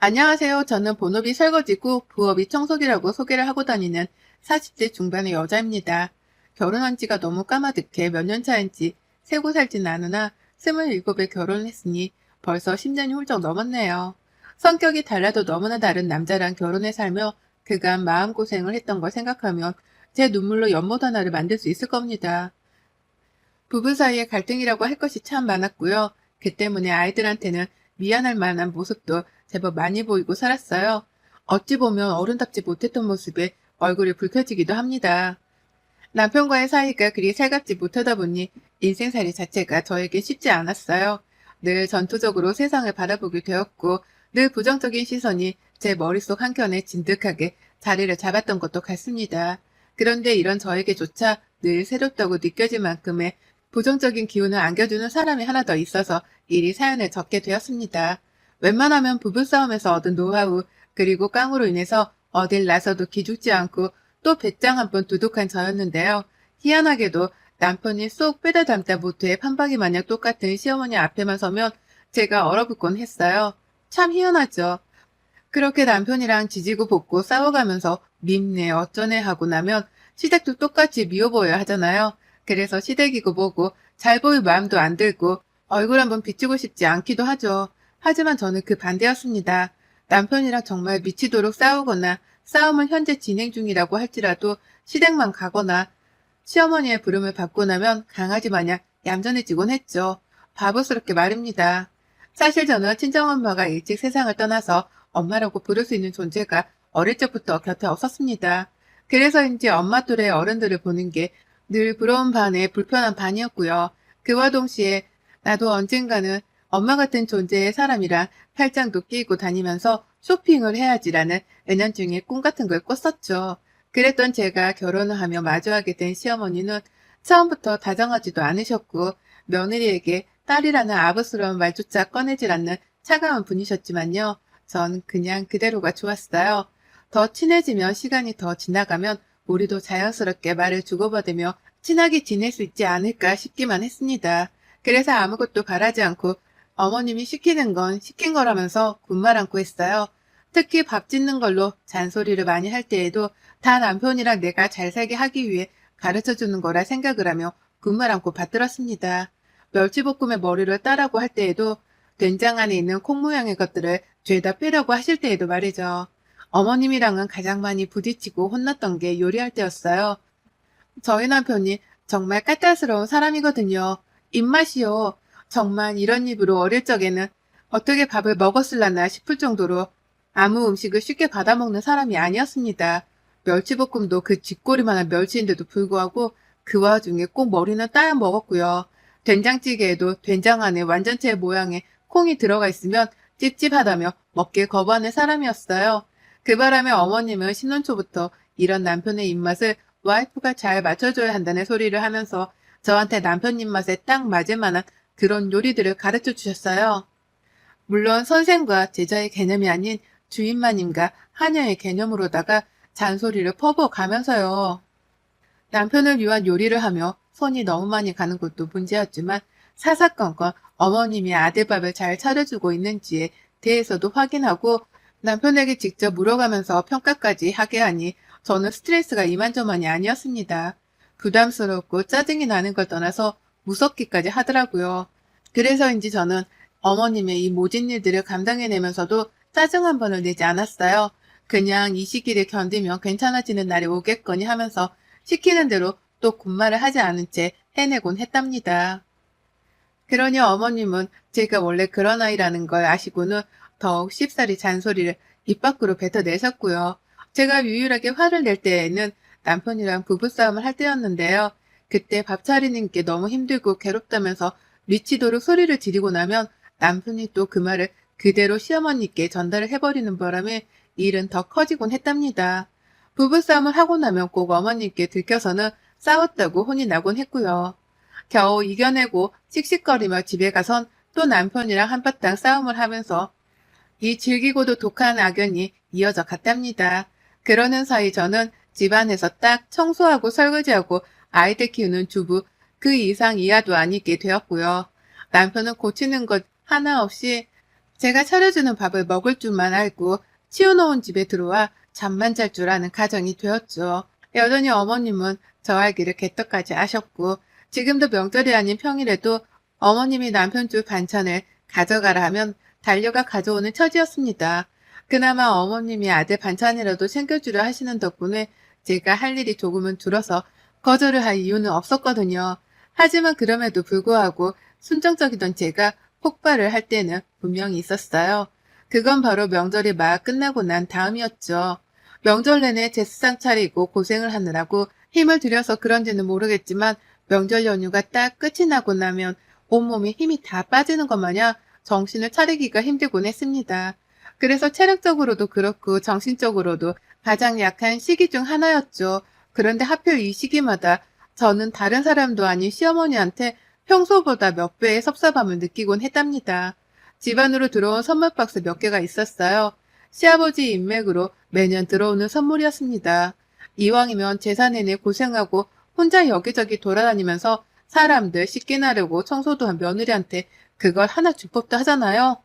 안녕하세요. 저는 본업이 설거지고 부업이 청소기라고 소개를 하고 다니는 40대 중반의 여자입니다. 결혼한 지가 너무 까마득해 몇 년 차인지 세고 살진 않으나 27에 결혼을 했으니 벌써 10년이 훌쩍 넘었네요. 성격이 달라도 너무나 다른 남자랑 결혼해 살며 그간 마음고생을 했던 걸 생각하면 제 눈물로 연못 하나를 만들 수 있을 겁니다. 부부 사이에 갈등이라고 할 것이 참 많았고요. 그 때문에 아이들한테는 미안할 만한 모습도 제법 많이 보이고 살았어요. 어찌 보면 어른답지 못했던 모습에 얼굴이 붉혀지기도 합니다. 남편과의 사이가 그리 살갑지 못하다 보니 인생살이 자체가 저에게 쉽지 않았어요. 늘 전투적으로 세상을 바라보게 되었고 늘 부정적인 시선이 제 머릿속 한켠에 진득하게 자리를 잡았던 것도 같습니다. 그런데 이런 저에게조차 늘 새롭다고 느껴질 만큼의 부정적인 기운을 안겨주는 사람이 하나 더 있어서 일이 사연을 적게 되었습니다. 웬만하면 부부싸움에서 얻은 노하우 그리고 깡으로 인해서 어딜 나서도 기죽지 않고 또 배짱 한 번 두둑한 저였는데요. 희한하게도 남편이 쏙 빼다 담다 못해 판박이 마냥 똑같은 시어머니 앞에만 서면 제가 얼어붙곤 했어요. 참 희한하죠. 그렇게 남편이랑 지지고 볶고 싸워가면서 밉네 어쩌네 하고 나면 시댁도 똑같이 미워 보여야 하잖아요. 그래서 시댁이고 뭐고 잘 보일 마음도 안 들고 얼굴 한번 비추고 싶지 않기도 하죠. 하지만 저는 그 반대였습니다. 남편이랑 정말 미치도록 싸우거나 싸움은 현재 진행 중이라고 할지라도 시댁만 가거나 시어머니의 부름을 받고 나면 강아지 마냥 얌전해지곤 했죠. 바보스럽게 말입니다. 사실 저는 친정엄마가 일찍 세상을 떠나서 엄마라고 부를 수 있는 존재가 어릴 적부터 곁에 없었습니다. 그래서인지 엄마 또래 어른들을 보는 게 늘 부러운 반에 불편한 반이었고요. 그와 동시에 나도 언젠가는 엄마 같은 존재의 사람이랑 팔짱도 끼고 다니면서 쇼핑을 해야지라는 은연중에 꿈 같은 걸 꿨었죠. 그랬던 제가 결혼을 하며 마주하게 된 시어머니는 처음부터 다정하지도 않으셨고 며느리에게 딸이라는 아부스러운 말조차 꺼내질 않는 차가운 분이셨지만요. 전 그냥 그대로가 좋았어요. 더 친해지며 시간이 더 지나가면 우리도 자연스럽게 말을 주고받으며 친하게 지낼 수 있지 않을까 싶기만 했습니다. 그래서 아무것도 바라지 않고 어머님이 시키는 건 시킨 거라면서 군말 않고 했어요. 특히 밥 짓는 걸로 잔소리를 많이 할 때에도 다 남편이랑 내가 잘 살게 하기 위해 가르쳐주는 거라 생각을 하며 군말 않고 받들었습니다. 멸치볶음에 머리를 따라고 할 때에도 된장 안에 있는 콩 모양의 것들을 죄다 빼라고 하실 때에도 말이죠. 어머님이랑은 가장 많이 부딪히고 혼났던 게 요리할 때였어요. 저희 남편이 정말 까탈스러운 사람이거든요. 입맛이요. 정말 이런 입으로 어릴 적에는 어떻게 밥을 먹었을라나 싶을 정도로 아무 음식을 쉽게 받아먹는 사람이 아니었습니다. 멸치볶음도 그 쥐꼬리만한 멸치인데도 불구하고 그 와중에 꼭 머리는 따야 먹었고요. 된장찌개에도 된장 안에 완전체 모양의 콩이 들어가 있으면 찝찝하다며 먹길 거부하는 사람이었어요. 그 바람에 어머님은 신혼초부터 이런 남편의 입맛을 와이프가 잘 맞춰줘야 한다는 소리를 하면서 저한테 남편 입맛에 딱 맞을 만한 그런 요리들을 가르쳐 주셨어요. 물론 선생과 제자의 개념이 아닌 주인마님과 하녀의 개념으로다가 잔소리를 퍼부어가면서요. 남편을 위한 요리를 하며 손이 너무 많이 가는 것도 문제였지만 사사건건 어머님이 아들밥을 잘 차려주고 있는지에 대해서도 확인하고 남편에게 직접 물어가면서 평가까지 하게 하니 저는 스트레스가 이만저만이 아니었습니다. 부담스럽고 짜증이 나는 걸 떠나서 무섭기까지 하더라고요. 그래서인지 저는 어머님의 이 모진 일들을 감당해내면서도 짜증 한 번을 내지 않았어요. 그냥 이 시기를 견디면 괜찮아지는 날이 오겠거니 하면서 시키는 대로 또 군말을 하지 않은 채 해내곤 했답니다. 그러니 어머님은 제가 원래 그런 아이라는 걸 아시고는 더욱 쉽사리 잔소리를 입 밖으로 뱉어내셨고요. 제가 유일하게 화를 낼 때에는 남편이랑 부부싸움을 할 때였는데요. 그때 밥 차리는 게 너무 힘들고 괴롭다면서 미치도록 소리를 지르고 나면 남편이 또 그 말을 그대로 시어머니께 전달을 해버리는 바람에 일은 더 커지곤 했답니다. 부부싸움을 하고 나면 꼭 어머님께 들켜서는 싸웠다고 혼이 나곤 했고요. 겨우 이겨내고 씩씩거리며 집에 가선 또 남편이랑 한바탕 싸움을 하면서 이 질기고도 독한 악연이 이어져 갔답니다. 그러는 사이 저는 집안에서 딱 청소하고 설거지하고 아이들 키우는 주부 그 이상 이하도 아니게 되었고요. 남편은 고치는 것 하나 없이 제가 차려주는 밥을 먹을 줄만 알고 치워놓은 집에 들어와 잠만 잘 줄 아는 가정이 되었죠. 여전히 어머님은 저 알기를 개떡까지 아셨고 지금도 명절이 아닌 평일에도 어머님이 남편 줄 반찬을 가져가라 하면 달려가 가져오는 처지였습니다. 그나마 어머님이 아들 반찬이라도 챙겨주려 하시는 덕분에 제가 할 일이 조금은 줄어서 거절을 할 이유는 없었거든요. 하지만 그럼에도 불구하고 순정적이던 제가 폭발을 할 때는 분명히 있었어요. 그건 바로 명절이 막 끝나고 난 다음이었죠. 명절 내내 제사상 차리고 고생을 하느라고 힘을 들여서 그런지는 모르겠지만 명절 연휴가 딱 끝이 나고 나면 온몸에 힘이 다 빠지는 것 마냥 정신을 차리기가 힘들곤 했습니다. 그래서 체력적으로도 그렇고 정신적으로도 가장 약한 시기 중 하나였죠. 그런데 하필 이 시기마다 저는 다른 사람도 아닌 시어머니한테 평소보다 몇 배의 섭섭함을 느끼곤 했답니다. 집 안으로 들어온 선물 박스 몇 개가 있었어요. 시아버지 인맥으로 매년 들어오는 선물이었습니다. 이왕이면 제사 내내 고생하고 혼자 여기저기 돌아다니면서 사람들 씻게 나르고 청소도 한 며느리한테 그걸 하나 줄 법도 하잖아요.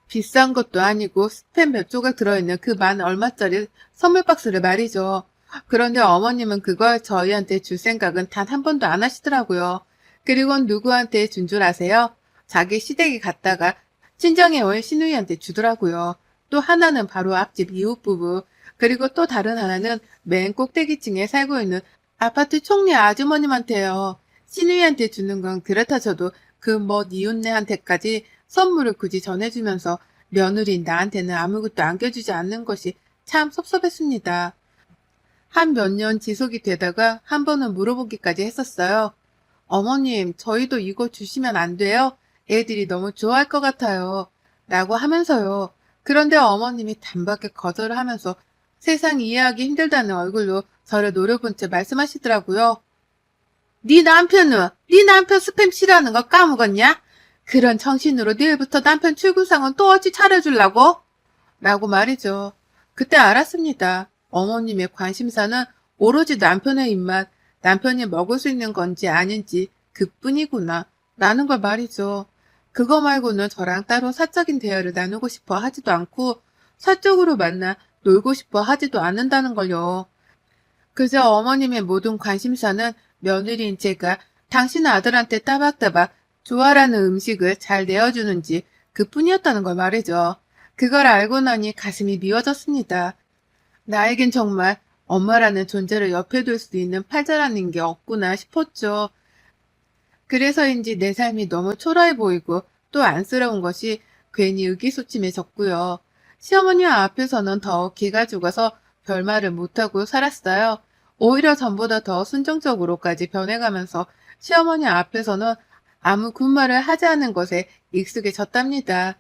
비싼 것도 아니고 스팸 몇 조각 들어있는 그 만 얼마짜리 선물 박스를 말이죠. 그런데 어머님은 그걸 저희한테 줄 생각은 단 한 번도 안 하시더라고요. 그리고 누구한테 준 줄 아세요? 자기 시댁에 갔다가 친정에 온 시누이한테 주더라고요. 또 하나는 바로 앞집 이웃부부, 그리고 또 다른 하나는 맨 꼭대기층에 살고 있는 아파트 총리 아주머님한테요. 시누이한테 주는 건 그렇다 쳐도 그 멋 이웃네한테까지 선물을 굳이 전해주면서 며느리인 나한테는 아무것도 안겨주지 않는 것이 참 섭섭했습니다. 한 몇 년 지속이 되다가 한 번은 물어보기까지 했었어요. 어머님, 저희도 이거 주시면 안 돼요? 애들이 너무 좋아할 것 같아요. 라고 하면서요. 그런데 어머님이 단박에 거절을 하면서 세상 이해하기 힘들다는 얼굴로 저를 노려본 채 말씀하시더라고요. 네 남편은 네 남편 스팸 싫어하는 거 까먹었냐? 그런 정신으로 내일부터 남편 출근상은 또 어찌 차려주려고? 라고 말이죠. 그때 알았습니다. 어머님의 관심사는 오로지 남편의 입맛, 남편이 먹을 수 있는 건지 아닌지 그뿐이구나 라는 걸 말이죠. 그거 말고는 저랑 따로 사적인 대화를 나누고 싶어 하지도 않고 사적으로 만나 놀고 싶어 하지도 않는다는 걸요. 그저 어머님의 모든 관심사는 며느리인 제가 당신 아들한테 따박따박 좋아라는 음식을 잘 내어주는지 그뿐이었다는 걸 말이죠. 그걸 알고 나니 가슴이 미워졌습니다. 나에겐 정말 엄마라는 존재를 옆에 둘 수 있는 팔자라는 게 없구나 싶었죠. 그래서인지 내 삶이 너무 초라해 보이고 또 안쓰러운 것이 괜히 의기소침해졌고요. 시어머니 앞에서는 더 기가 죽어서 별말을 못하고 살았어요. 오히려 전보다 더 순정적으로까지 변해가면서 시어머니 앞에서는 아무 군말을 하지 않은 것에 익숙해졌답니다.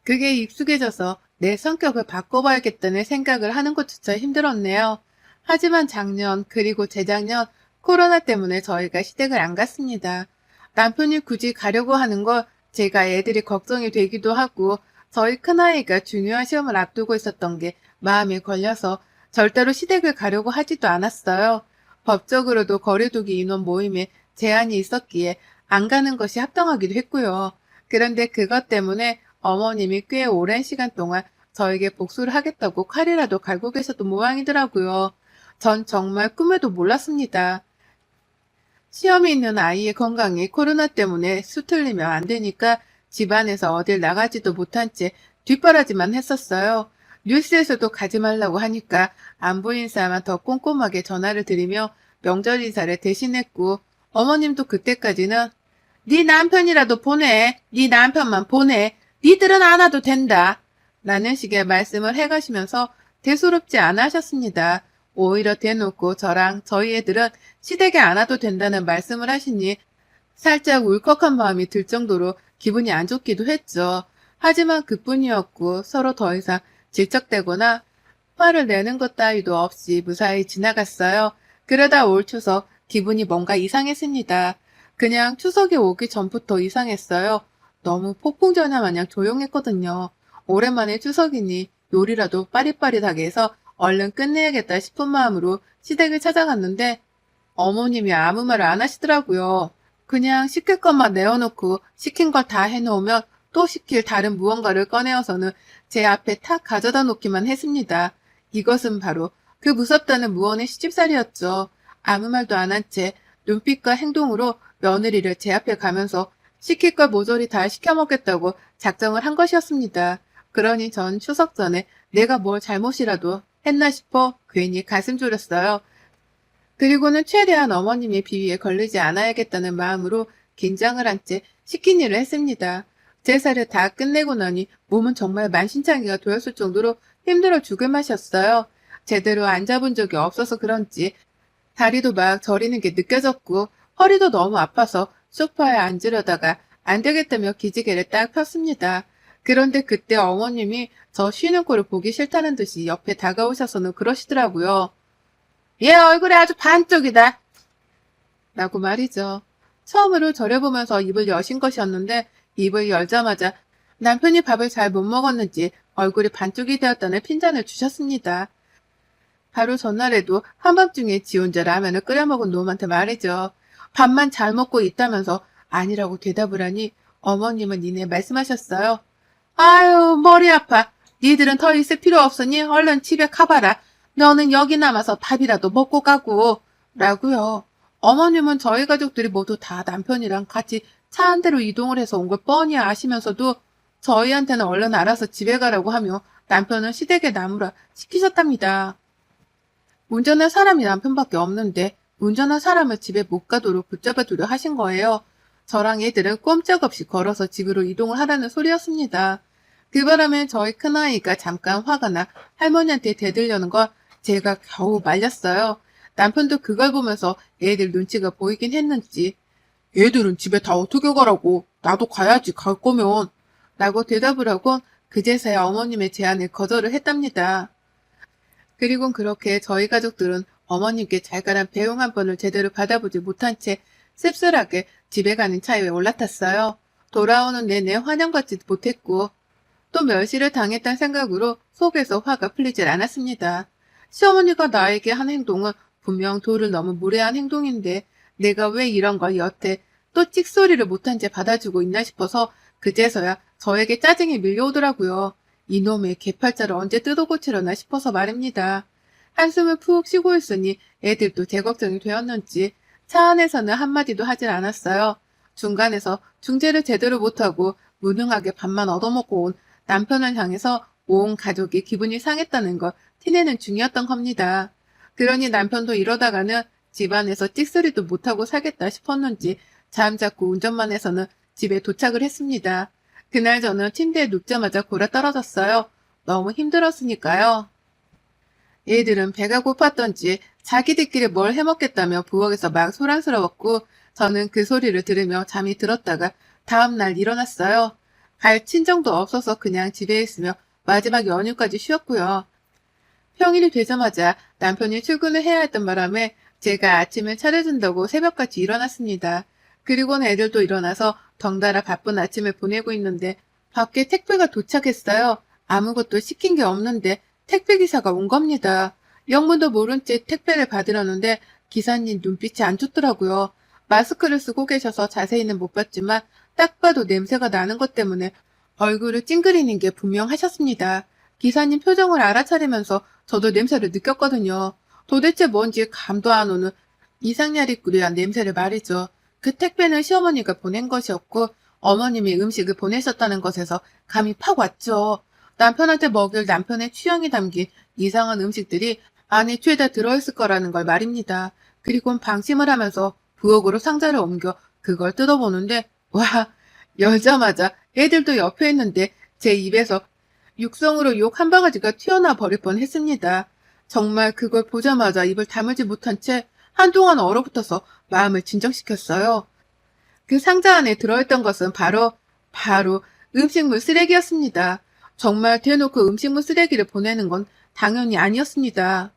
그게 익숙해져서 내 성격을 바꿔봐야겠다는 생각을 하는 것조차 힘들었네요. 하지만 작년 그리고 재작년 코로나 때문에 저희가 시댁을 안 갔습니다. 남편이 굳이 가려고 하는 걸 제가 애들이 걱정이 되기도 하고 저희 큰아이가 중요한 시험을 앞두고 있었던 게 마음에 걸려서 절대로 시댁을 가려고 하지도 않았어요. 법적으로도 거리두기 인원 모임에 제한이 있었기에 안 가는 것이 합당하기도 했고요. 그런데 그것 때문에 어머님이 꽤 오랜 시간 동안 저에게 복수를 하겠다고 칼이라도 갈고 계셨던 모양이더라고요. 전 정말 꿈에도 몰랐습니다. 시험이 있는 아이의 건강이 코로나 때문에 수틀리면 안 되니까 집안에서 어딜 나가지도 못한 채 뒷바라지만 했었어요. 뉴스에서도 가지 말라고 하니까 안부 인사만 더 꼼꼼하게 전화를 드리며 명절 인사를 대신했고 어머님도 그때까지는 네 남편이라도 보내. 네 남편만 보내. 니들은 안 와도 된다. 라는 식의 말씀을 해가시면서 대수롭지 않아 하셨습니다. 오히려 대놓고 저랑 저희 애들은 시댁에 안 와도 된다는 말씀을 하시니 살짝 울컥한 마음이 들 정도로 기분이 안 좋기도 했죠. 하지만 그뿐이었고 서로 더 이상 질척대거나 화를 내는 것 따위도 없이 무사히 지나갔어요. 그러다 올 추석 기분이 뭔가 이상했습니다. 그냥 추석이 오기 전부터 이상했어요. 너무 폭풍전야 마냥 조용했거든요. 오랜만에 추석이니 요리라도 빠릿빠릿하게 해서 얼른 끝내야겠다 싶은 마음으로 시댁을 찾아갔는데 어머님이 아무 말을 안 하시더라고요. 그냥 시킬 것만 내어놓고 시킨 걸 다 해놓으면 또 시킬 다른 무언가를 꺼내어서는 제 앞에 탁 가져다 놓기만 했습니다. 이것은 바로 그 무섭다는 무언의 시집살이였죠. 아무 말도 안 한 채 눈빛과 행동으로 며느리를 제 앞에 가면서 시킬 걸 모조리 다 시켜먹겠다고 작정을 한 것이었습니다. 그러니 전 추석 전에 내가 뭘 잘못이라도 했나 싶어 괜히 가슴 졸였어요. 그리고는 최대한 어머님의 비위에 걸리지 않아야겠다는 마음으로 긴장을 한 채 시킨 일을 했습니다. 제사를 다 끝내고 나니 몸은 정말 만신창이가 되었을 정도로 힘들어 죽을 맛이었어요. 제대로 앉아본 적이 없어서 그런지 다리도 막 저리는 게 느껴졌고 허리도 너무 아파서 소파에 앉으려다가 안 되겠다며 기지개를 딱 폈습니다. 그런데 그때 어머님이 저 쉬는 꼴을 보기 싫다는 듯이 옆에 다가오셔서는 그러시더라고요. 얘 얼굴이 아주 반쪽이다. 라고 말이죠. 처음으로 저를 보면서 입을 여신 것이었는데 입을 열자마자 남편이 밥을 잘 못 먹었는지 얼굴이 반쪽이 되었다는 핀잔을 주셨습니다. 바로 전날에도 한밤중에 지 혼자 라면을 끓여 먹은 놈한테 말이죠. 밥만 잘 먹고 있다면서 아니라고 대답을 하니 어머님은 이내 말씀하셨어요. 아유 머리 아파. 니들은 더 있을 필요 없으니 얼른 집에 가봐라. 너는 여기 남아서 밥이라도 먹고 가고. 라고요. 어머님은 저희 가족들이 모두 다 남편이랑 같이 차 한 대로 이동을 해서 온 걸 뻔히 아시면서도 저희한테는 얼른 알아서 집에 가라고 하며 남편은 시댁에 남으라 시키셨답니다. 운전할 사람이 남편밖에 없는데 운전한 사람을 집에 못 가도록 붙잡아두려 하신 거예요. 저랑 애들은 꼼짝없이 걸어서 집으로 이동을 하라는 소리였습니다. 그 바람에 저희 큰아이가 잠깐 화가 나 할머니한테 대들려는 걸 제가 겨우 말렸어요. 남편도 그걸 보면서 애들 눈치가 보이긴 했는지 얘들은 집에 다 어떻게 가라고 나도 가야지 갈 거면 라고 대답을 하곤 그제서야 어머님의 제안을 거절을 했답니다. 그리곤 그렇게 저희 가족들은 어머님께 잘 가란 배웅 한 번을 제대로 받아보지 못한 채 씁쓸하게 집에 가는 차에 올라탔어요. 돌아오는 내내 환영받지 못했고 또 멸시를 당했다는 생각으로 속에서 화가 풀리질 않았습니다. 시어머니가 나에게 한 행동은 분명 도를 너무 무례한 행동인데 내가 왜 이런 걸 여태 또 찍소리를 못한 채 받아주고 있나 싶어서 그제서야 저에게 짜증이 밀려오더라고요. 이놈의 개팔자를 언제 뜯어고치려나 싶어서 말입니다. 한숨을 푹 쉬고 있으니 애들도 제 걱정이 되었는지 차 안에서는 한마디도 하질 않았어요. 중간에서 중재를 제대로 못하고 무능하게 밥만 얻어먹고 온 남편을 향해서 온 가족이 기분이 상했다는 걸 티내는 중이었던 겁니다. 그러니 남편도 이러다가는 집안에서 찍소리도 못하고 살겠다 싶었는지 잠자코 운전만 해서는 집에 도착을 했습니다. 그날 저는 침대에 눕자마자 골아 떨어졌어요. 너무 힘들었으니까요. 얘들은 배가 고팠던지 자기들끼리 뭘 해먹겠다며 부엌에서 막 소란스러웠고 저는 그 소리를 들으며 잠이 들었다가 다음날 일어났어요. 갈 친정도 없어서 그냥 집에 있으며 마지막 연휴까지 쉬었고요. 평일이 되자마자 남편이 출근을 해야 했던 바람에 제가 아침을 차려준다고 새벽같이 일어났습니다. 그리고는 애들도 일어나서 덩달아 바쁜 아침을 보내고 있는데 밖에 택배가 도착했어요. 아무것도 시킨 게 없는데 택배기사가 온 겁니다. 영문도 모른 채 택배를 받으려는데 기사님 눈빛이 안 좋더라고요. 마스크를 쓰고 계셔서 자세히는 못 봤지만 딱 봐도 냄새가 나는 것 때문에 얼굴을 찡그리는 게 분명하셨습니다. 기사님 표정을 알아차리면서 저도 냄새를 느꼈거든요. 도대체 뭔지 감도 안 오는 이상야리꾸리한 냄새를 말이죠. 그 택배는 시어머니가 보낸 것이었고 어머님이 음식을 보내셨다는 것에서 감이 팍 왔죠. 남편한테 먹일 남편의 취향이 담긴 이상한 음식들이 안에 죄다 들어있을 거라는 걸 말입니다. 그리곤 방심을 하면서 부엌으로 상자를 옮겨 그걸 뜯어보는데 와, 열자마자 애들도 옆에 있는데 제 입에서 육성으로 욕 한 바가지가 튀어나와 버릴 뻔했습니다. 정말 그걸 보자마자 입을 다물지 못한 채 한동안 얼어붙어서 마음을 진정시켰어요. 그 상자 안에 들어있던 것은 바로 음식물 쓰레기였습니다. 정말 대놓고 음식물 쓰레기를 보내는 건 당연히 아니었습니다.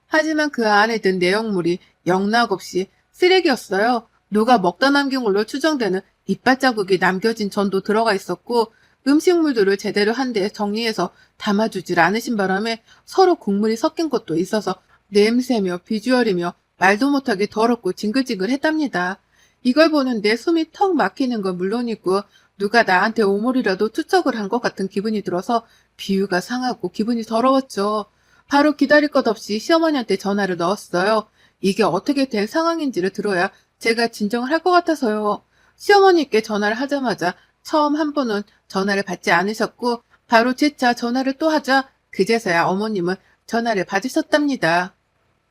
하지만 그 안에 든 내용물이 영락없이 쓰레기였어요. 누가 먹다 남긴 걸로 추정되는 이빨 자국이 남겨진 전도 들어가 있었고 음식물들을 제대로 한데 정리해서 담아주질 않으신 바람에 서로 국물이 섞인 것도 있어서 냄새며 비주얼이며 말도 못하게 더럽고 징글징글했답니다. 이걸 보는데 숨이 턱 막히는 건 물론이고 누가 나한테 오물이라도 투척을 한 것 같은 기분이 들어서 비유가 상하고 기분이 더러웠죠. 바로 기다릴 것 없이 시어머니한테 전화를 넣었어요. 이게 어떻게 된 상황인지를 들어야 제가 진정을 할 것 같아서요. 시어머니께 전화를 하자마자 처음 한 번은 전화를 받지 않으셨고 바로 재차 전화를 또 하자 그제서야 어머님은 전화를 받으셨답니다.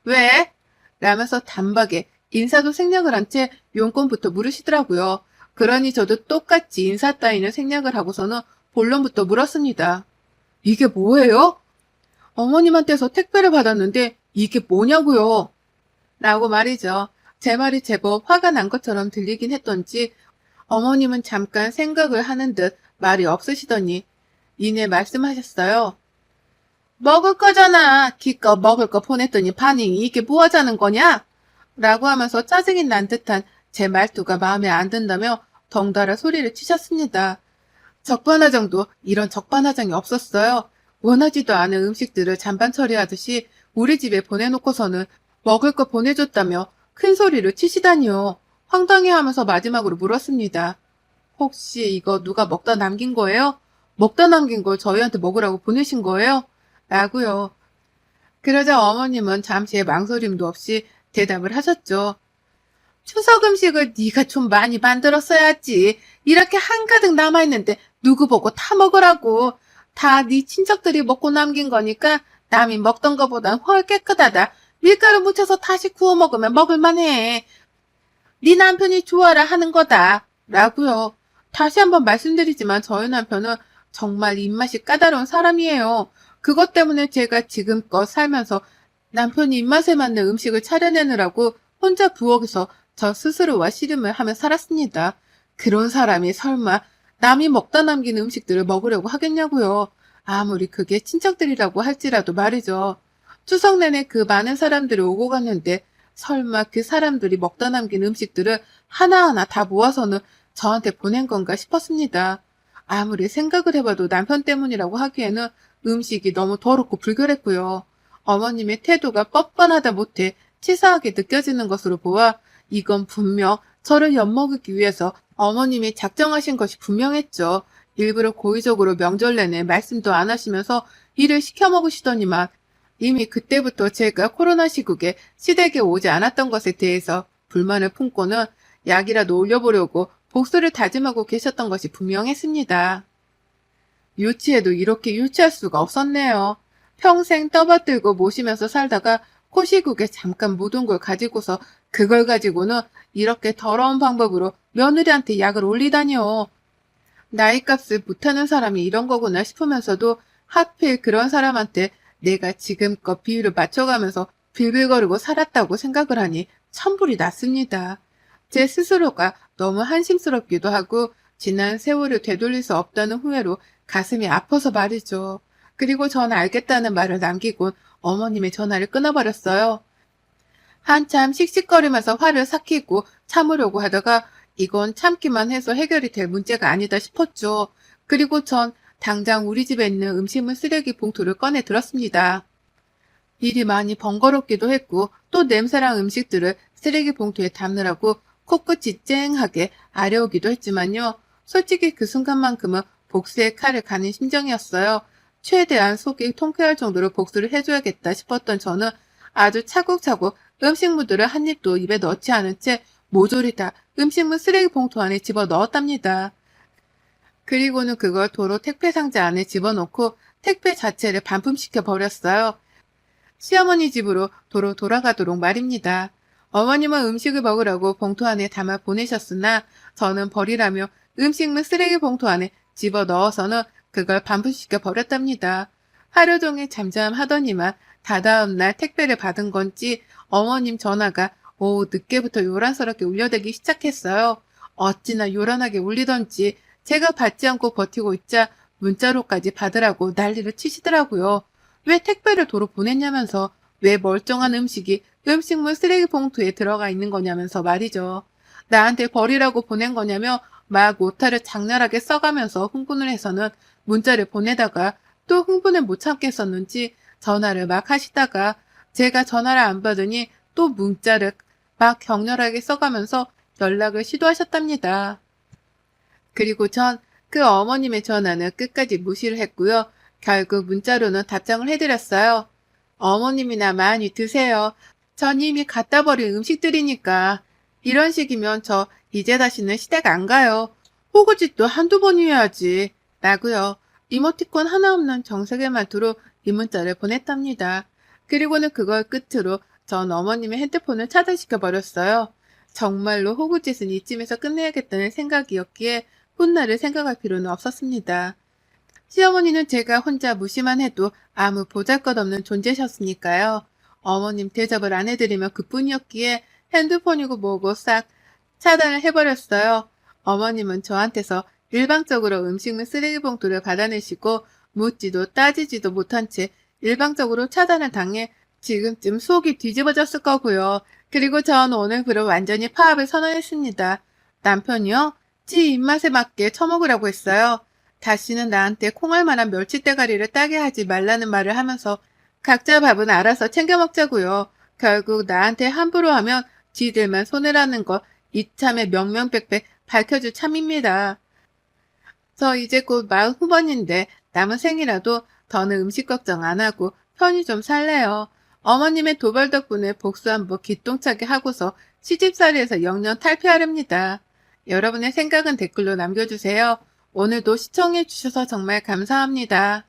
왜? 라면서 단박에 인사도 생략을 한 채 용건부터 물으시더라고요. 그러니 저도 똑같이 인사 따위는 생략을 하고서는 본론부터 물었습니다. 이게 뭐예요? 어머님한테서 택배를 받았는데 이게 뭐냐고요? 라고 말이죠. 제 말이 제법 화가 난 것처럼 들리긴 했던지 어머님은 잠깐 생각을 하는 듯 말이 없으시더니 이내 말씀하셨어요. 먹을 거잖아. 기껏 먹을 거 보냈더니 반응이 이게 뭐 하자는 거냐? 라고 하면서 짜증이 난 듯한 제 말투가 마음에 안 든다며 덩달아 소리를 치셨습니다. 적반하장도 이런 적반하장이 없었어요. 원하지도 않은 음식들을 잔반 처리하듯이 우리 집에 보내놓고서는 먹을 거 보내줬다며 큰 소리를 치시다니요. 황당해하면서 마지막으로 물었습니다. 혹시 이거 누가 먹다 남긴 거예요? 먹다 남긴 걸 저희한테 먹으라고 보내신 거예요? 라고요. 그러자 어머님은 잠시의 망설임도 없이 대답을 하셨죠. 추석 음식을 네가 좀 많이 만들었어야지. 이렇게 한가득 남아있는데 누구 보고 다 먹으라고. 다 네 친척들이 먹고 남긴 거니까 남이 먹던 거보단 훨 깨끗하다. 밀가루 묻혀서 다시 구워 먹으면 먹을만해. 네 남편이 좋아라 하는 거다. 라고요. 다시 한번 말씀드리지만 저희 남편은 정말 입맛이 까다로운 사람이에요. 그것 때문에 제가 지금껏 살면서 남편이 입맛에 맞는 음식을 차려내느라고 혼자 부엌에서 저 스스로와 씨름을 하며 살았습니다. 그런 사람이 설마 남이 먹다 남긴 음식들을 먹으려고 하겠냐고요. 아무리 그게 친척들이라고 할지라도 말이죠. 추석 내내 그 많은 사람들이 오고 갔는데 설마 그 사람들이 먹다 남긴 음식들을 하나하나 다 모아서는 저한테 보낸 건가 싶었습니다. 아무리 생각을 해봐도 남편 때문이라고 하기에는 음식이 너무 더럽고 불결했고요. 어머님의 태도가 뻔뻔하다 못해 치사하게 느껴지는 것으로 보아 이건 분명 저를 엿먹이기 위해서 어머님이 작정하신 것이 분명했죠. 일부러 고의적으로 명절 내내 말씀도 안 하시면서 일을 시켜 먹으시더니만 이미 그때부터 제가 코로나 시국에 시댁에 오지 않았던 것에 대해서 불만을 품고는 약이라도 올려보려고 복수를 다짐하고 계셨던 것이 분명했습니다. 유치해도 이렇게 유치할 수가 없었네요. 평생 떠받들고 모시면서 살다가 코시국에 잠깐 묻은 걸 가지고서 그걸 가지고는 이렇게 더러운 방법으로 며느리한테 약을 올리다니요. 나이값을 못하는 사람이 이런 거구나 싶으면서도 하필 그런 사람한테 내가 지금껏 비율을 맞춰가면서 빌빌거리고 살았다고 생각을 하니 천불이 났습니다. 제 스스로가 너무 한심스럽기도 하고 지난 세월을 되돌릴 수 없다는 후회로 가슴이 아파서 말이죠. 그리고 전 알겠다는 말을 남기곤 어머님의 전화를 끊어버렸어요. 한참 씩씩거리면서 화를 삭히고 참으려고 하다가 이건 참기만 해서 해결이 될 문제가 아니다 싶었죠. 그리고 전 당장 우리 집에 있는 음식물 쓰레기 봉투를 꺼내 들었습니다. 일이 많이 번거롭기도 했고 또 냄새랑 음식들을 쓰레기 봉투에 담느라고 코끝이 쨍하게 아려오기도 했지만요. 솔직히 그 순간만큼은 복수의 칼을 가는 심정이었어요. 최대한 속이 통쾌할 정도로 복수를 해줘야겠다 싶었던 저는 아주 차곡차곡 음식물들을 한 입도 입에 넣지 않은 채 모조리 다 음식물 쓰레기 봉투 안에 집어 넣었답니다. 그리고는 그걸 도로 택배 상자 안에 집어넣고 택배 자체를 반품시켜 버렸어요. 시어머니 집으로 도로 돌아가도록 말입니다. 어머님은 음식을 먹으라고 봉투 안에 담아 보내셨으나 저는 버리라며 음식물 쓰레기 봉투 안에 집어 넣어서는 그걸 반품시켜 버렸답니다. 하루 종일 잠잠하더니만 다다음 날 택배를 받은 건지 어머님 전화가 오후 늦게부터 요란스럽게 울려대기 시작했어요. 어찌나 요란하게 울리던지 제가 받지 않고 버티고 있자 문자로까지 받으라고 난리를 치시더라고요. 왜 택배를 도로 보냈냐면서 왜 멀쩡한 음식이 음식물 쓰레기 봉투에 들어가 있는 거냐면서 말이죠. 나한테 버리라고 보낸 거냐며 막 오타를 장난하게 써가면서 흥분을 해서는 문자를 보내다가 또 흥분을 못 참겠었는지 전화를 막 하시다가 제가 전화를 안 받으니 또 문자를 막 격렬하게 써가면서 연락을 시도하셨답니다. 그리고 전 그 어머님의 전화는 끝까지 무시를 했고요. 결국 문자로는 답장을 해드렸어요. 어머님이나 많이 드세요. 전 이미 갖다 버린 음식들이니까. 이런 식이면 저 이제 다시는 시댁 안 가요. 호구짓도 한두 번이어야지. 라고요. 이모티콘 하나 없는 정색의 말투로 이 문자를 보냈답니다. 그리고는 그걸 끝으로 전 어머님의 핸드폰을 차단시켜 버렸어요. 정말로 호구짓은 이쯤에서 끝내야겠다는 생각이었기에 훗날을 생각할 필요는 없었습니다. 시어머니는 제가 혼자 무시만 해도 아무 보잘것없는 존재셨으니까요. 어머님 대접을 안 해드리면 그뿐이었기에 핸드폰이고 뭐고 싹 차단을 해버렸어요. 어머님은 저한테서 일방적으로 음식물 쓰레기 봉투를 받아내시고 묻지도 따지지도 못한 채 일방적으로 차단을 당해 지금쯤 속이 뒤집어졌을 거고요. 그리고 전 오늘부로 완전히 파업을 선언했습니다. 남편이요? 지 입맛에 맞게 처먹으라고 했어요. 다시는 나한테 콩알만한 멸치대가리를 따게 하지 말라는 말을 하면서 각자 밥은 알아서 챙겨 먹자고요. 결국 나한테 함부로 하면 지들만 손해라는 거 이참에 명명백백 밝혀줄 참입니다. 저 이제 곧 40 후반인데 남은 생이라도 더는 음식 걱정 안 하고 편히 좀 살래요. 어머님의 도발 덕분에 복수 한번 기똥차게 하고서 시집살이에서 영영 탈피하렵니다. 여러분의 생각은 댓글로 남겨주세요. 오늘도 시청해주셔서 정말 감사합니다.